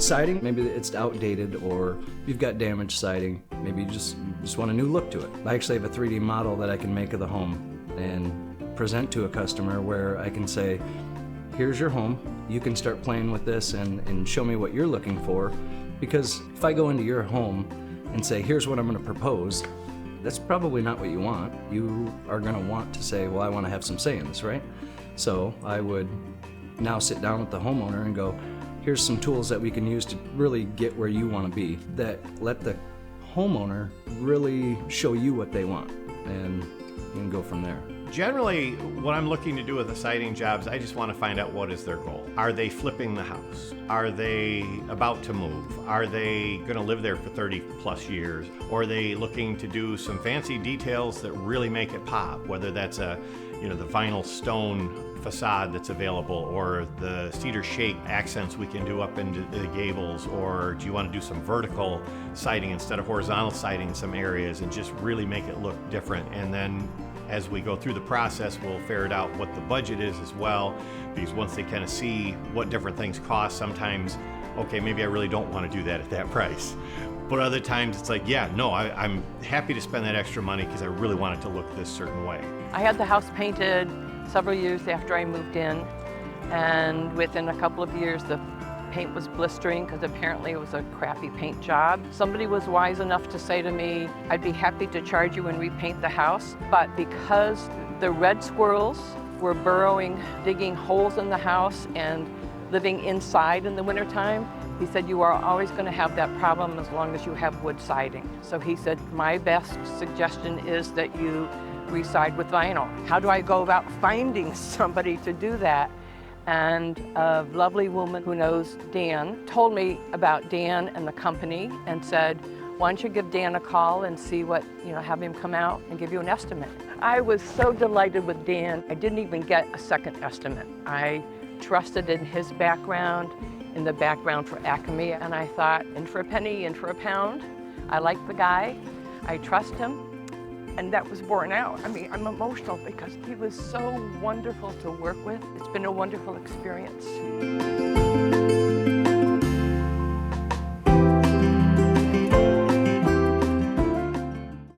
siding, maybe it's outdated or you've got damaged siding. Maybe you just want a new look to it. I actually have a 3D model that I can make of the home and present to a customer where I can say, here's your home. You can start playing with this and show me what you're looking for. Because if I go into your home and say, here's what I'm going to propose, that's probably not what you want. You are going to want to say, well, I want to have some say in this, right? So I would now sit down with the homeowner and go, here's some tools that we can use to really get where you want to be, that let the homeowner really show you what they want, and you can go from there. Generally, what I'm looking to do with the siding jobs, I just want to find out what is their goal. Are they flipping the house? Are they about to move? Are they going to live there for 30 plus years? Or are they looking to do some fancy details that really make it pop? Whether that's the vinyl stone facade that's available, or the cedar shake accents we can do up into the gables, or do you want to do some vertical siding instead of horizontal siding in some areas and just really make it look different? And then as we go through the process, we'll ferret out what the budget is as well, because once they kind of see what different things cost, sometimes, okay, maybe I really don't want to do that at that price. But other times it's like, yeah, no, I'm happy to spend that extra money because I really want it to look this certain way. I had the house painted several years after I moved in, and within a couple of years the paint was blistering because apparently it was a crappy paint job. Somebody was wise enough to say to me, I'd be happy to charge you and repaint the house, but because the red squirrels were burrowing, digging holes in the house and living inside in the wintertime, he said, you are always going to have that problem as long as you have wood siding. So he said, my best suggestion is that you reside with vinyl. How do I go about finding somebody to do that? And a lovely woman who knows Dan told me about Dan and the company and said, why don't you give Dan a call and see what, have him come out and give you an estimate. I was so delighted with Dan. I didn't even get a second estimate. I trusted in his background, in the background for Acme, and I thought, in for a penny, in for a pound. I like the guy, I trust him, and that was borne out. I mean, I'm emotional because he was so wonderful to work with. It's been a wonderful experience.